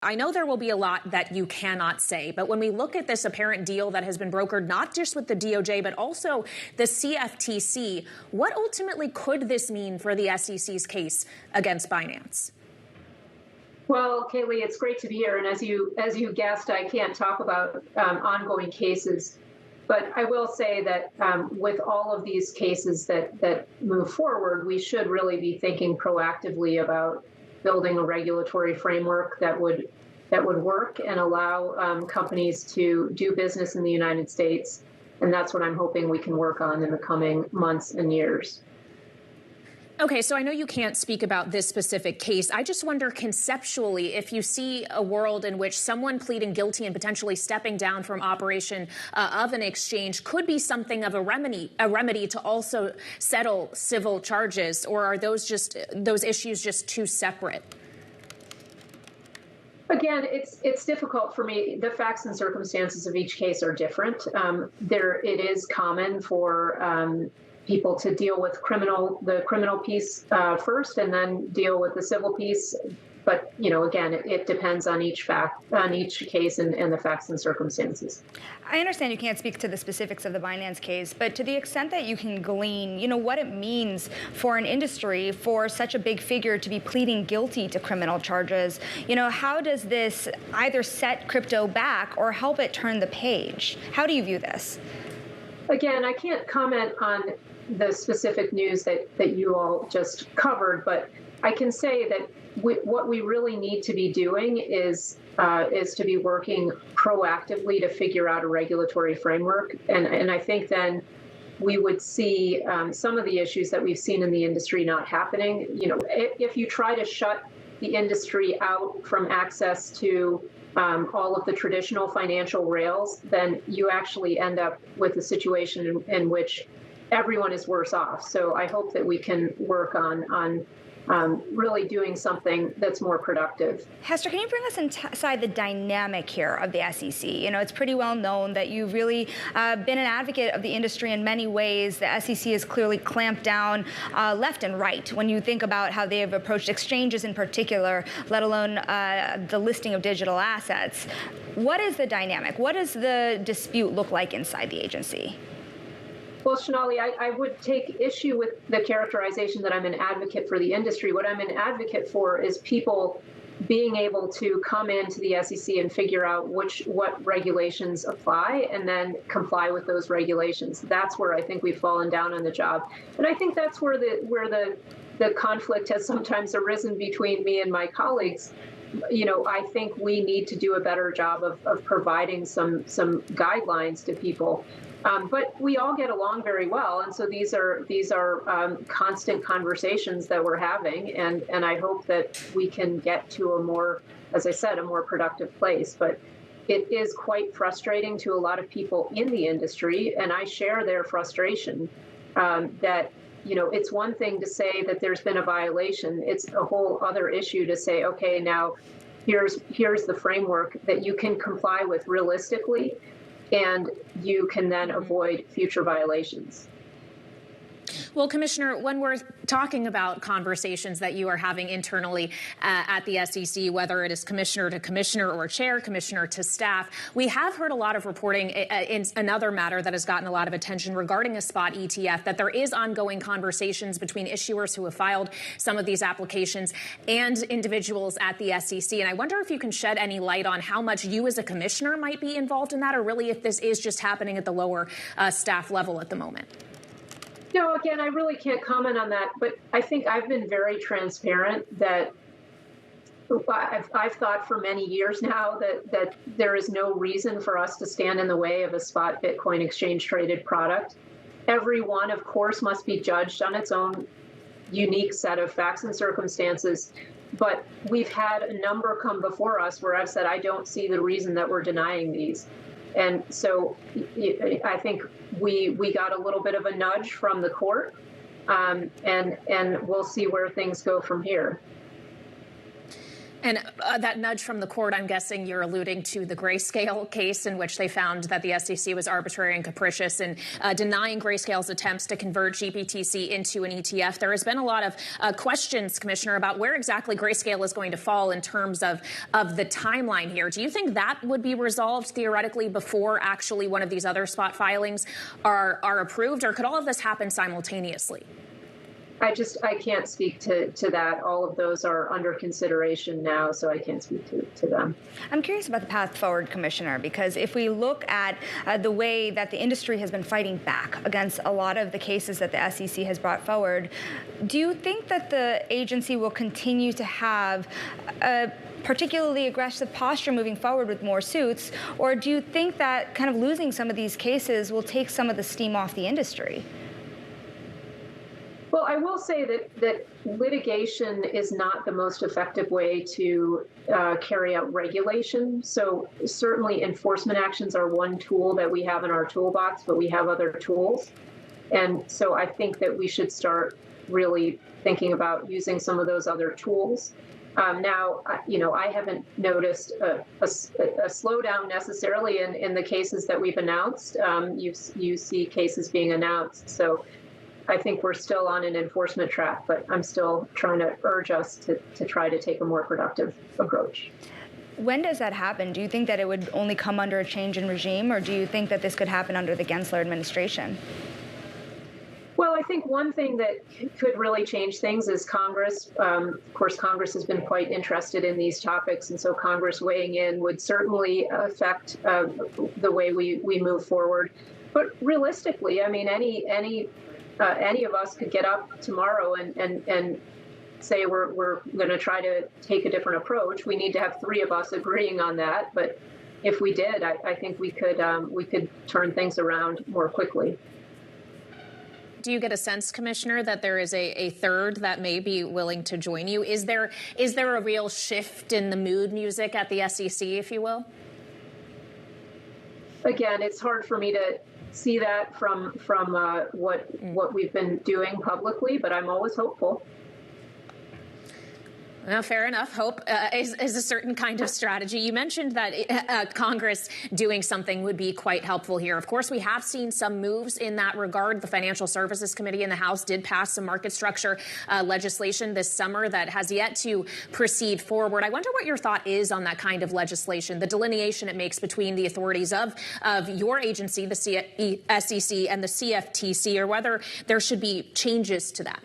I know there will be a lot that you cannot say, but when we look at this apparent deal that has been brokered, not just with the DOJ, but also the CFTC, what ultimately could this mean for the SEC's case against Binance? Well, Kaylee, it's great to be here. And as you guessed, I can't talk about ongoing cases. But I will say that with all of these cases that move forward, we should really be thinking proactively about building a regulatory framework that would work and allow companies to do business in the United States. And that's what I'm hoping we can work on in the coming months and years. Okay, so I know you can't speak about this specific case. I just wonder conceptually if you see a world in which someone pleading guilty and potentially stepping down from operation of an exchange could be something of a remedy to also settle civil charges, or are those issues just too separate? Again, it's difficult for me. The facts and circumstances of each case are different. It is common for people to deal with the criminal piece first, and then deal with the civil piece. But again, it depends on each case and the facts and circumstances. I understand you can't speak to the specifics of the Binance case, but to the extent that you can glean, what it means for an industry, for such a big figure to be pleading guilty to criminal charges, how does this either set crypto back or help it turn the page? How do you view this? Again, I can't comment on the specific news that you all just covered, but I can say that what we really need to be doing is to be working proactively to figure out a regulatory framework. And I think then we would see some of the issues that we've seen in the industry not happening. If you try to shut the industry out from access to all of the traditional financial rails, then you actually end up with a situation in which everyone is worse off. So I hope that we can work on really doing something that's more productive. Hester, can you bring us inside the dynamic here of the SEC? It's pretty well known that you've really been an advocate of the industry in many ways. The SEC has clearly clamped down left and right when you think about how they have approached exchanges in particular, let alone the listing of digital assets. What is the dynamic? What does the dispute look like inside the agency? Well, Shonali, I would take issue with the characterization that I'm an advocate for the industry. What I'm an advocate for is people being able to come into the SEC and figure out what regulations apply and then comply with those regulations. That's where I think we've fallen down on the job. And I think that's where the conflict has sometimes arisen between me and my colleagues. I think we need to do a better job of providing some guidelines to people. But we all get along very well, and so these are constant conversations that we're having, and I hope that we can get to a more, as I said, a more productive place. But it is quite frustrating to a lot of people in the industry, and I share their frustration that it's one thing to say that there's been a violation. It's a whole other issue to say, okay, now here's the framework that you can comply with realistically, and you can then avoid future violations. Well, Commissioner, when we're talking about conversations that you are having internally at the SEC, whether it is commissioner to commissioner or chair, commissioner to staff, we have heard a lot of reporting in another matter that has gotten a lot of attention regarding a spot ETF, that there is ongoing conversations between issuers who have filed some of these applications and individuals at the SEC. And I wonder if you can shed any light on how much you as a commissioner might be involved in that, or really if this is just happening at the lower staff level at the moment. No, again, I really can't comment on that, but I think I've been very transparent that I've thought for many years now that there is no reason for us to stand in the way of a spot Bitcoin exchange traded product. Every one, of course, must be judged on its own unique set of facts and circumstances. But we've had a number come before us where I've said, I don't see the reason that we're denying these. And so I think we got a little bit of a nudge from the court, and we'll see where things go from here. And that nudge from the court, I'm guessing you're alluding to the Grayscale case in which they found that the SEC was arbitrary and capricious in denying Grayscale's attempts to convert GBTC into an ETF. There has been a lot of questions, Commissioner, about where exactly Grayscale is going to fall in terms of the timeline here. Do you think that would be resolved theoretically before actually one of these other spot filings are approved, or could all of this happen simultaneously? I can't speak to that. All of those are under consideration now, so I can't speak to them. I'm curious about the path forward, Commissioner, because if we look at the way that the industry has been fighting back against a lot of the cases that the SEC has brought forward, do you think that the agency will continue to have a particularly aggressive posture moving forward with more suits, or do you think that kind of losing some of these cases will take some of the steam off the industry? Well, I will say that litigation is not the most effective way to carry out regulation. So certainly enforcement actions are one tool that we have in our toolbox, but we have other tools. And so I think that we should start really thinking about using some of those other tools. Now, I haven't noticed a slowdown necessarily in the cases that we've announced. You see cases being announced. So I think we're still on an enforcement track, but I'm still trying to urge us to try to take a more productive approach. When does that happen? Do you think that it would only come under a change in regime, or do you think that this could happen under the Gensler administration? Well, I think one thing that could really change things is Congress. Of course, Congress has been quite interested in these topics, and so Congress weighing in would certainly affect the way we move forward. But realistically, I mean, any of us could get up tomorrow and say we're going to try to take a different approach. We need to have three of us agreeing on that. But if we did, I think we could turn things around more quickly. Do you get a sense, Commissioner, that there is a third that may be willing to join you? Is there a real shift in the mood music at the SEC, if you will? Again, it's hard for me to see that from what we've been doing publicly, but I'm always hopeful. Well, fair enough. Hope is a certain kind of strategy. You mentioned that Congress doing something would be quite helpful here. Of course, we have seen some moves in that regard. The Financial Services Committee in the House did pass some market structure legislation this summer that has yet to proceed forward. I wonder what your thought is on that kind of legislation, the delineation it makes between the authorities of your agency, the SEC, and the CFTC, or whether there should be changes to that.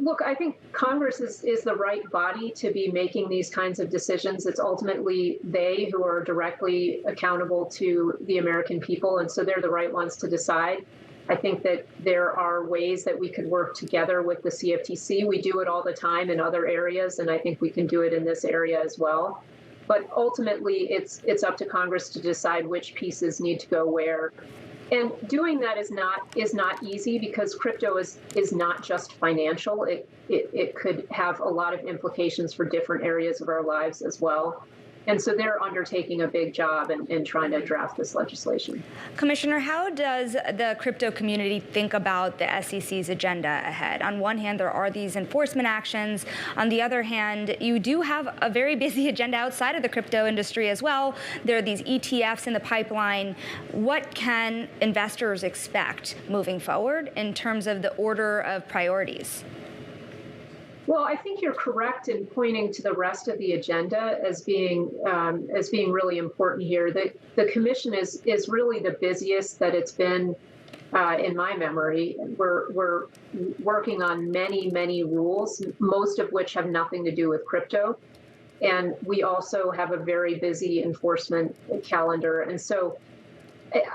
Look, I think Congress is the right body to be making these kinds of decisions. It's ultimately they who are directly accountable to the American people, and so they're the right ones to decide. I think that there are ways that we could work together with the CFTC. We do it all the time in other areas, and I think we can do it in this area as well. But ultimately, it's up to Congress to decide which pieces need to go where. And doing that is not easy, because crypto is not just financial. It could have a lot of implications for different areas of our lives as well. And so they're undertaking a big job in trying to draft this legislation. Commissioner, how does the crypto community think about the SEC's agenda ahead? On one hand, there are these enforcement actions. On the other hand, you do have a very busy agenda outside of the crypto industry as well. There are these ETFs in the pipeline. What can investors expect moving forward in terms of the order of priorities? Well, I think you're correct in pointing to the rest of the agenda as being really important here. The commission is really the busiest that it's been in my memory. We're working on many rules, most of which have nothing to do with crypto, and we also have a very busy enforcement calendar. And so,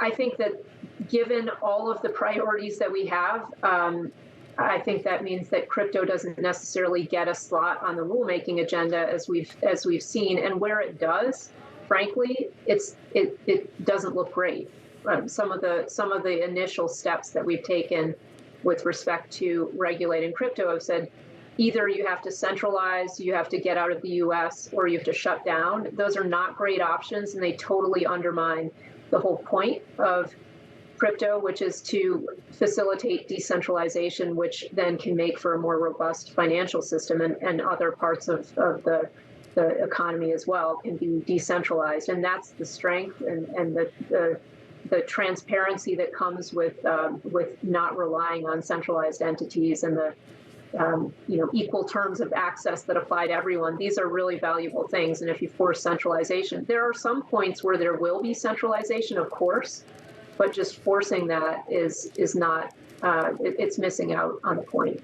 I think that given all of the priorities that we have, I think that means that crypto doesn't necessarily get a slot on the rulemaking agenda as we've seen, and where it does, frankly, it doesn't look great. Some of the initial steps that we've taken with respect to regulating crypto have said either you have to centralize, you have to get out of the U.S., or you have to shut down. Those are not great options, and they totally undermine the whole point of crypto, which is to facilitate decentralization, which then can make for a more robust financial system, and other parts of the economy as well can be decentralized. And that's the strength and the transparency that comes with not relying on centralized entities, and the equal terms of access that apply to everyone. These are really valuable things. And if you force centralization, there are some points where there will be centralization, of course, but just forcing that is not, it's missing out on the point.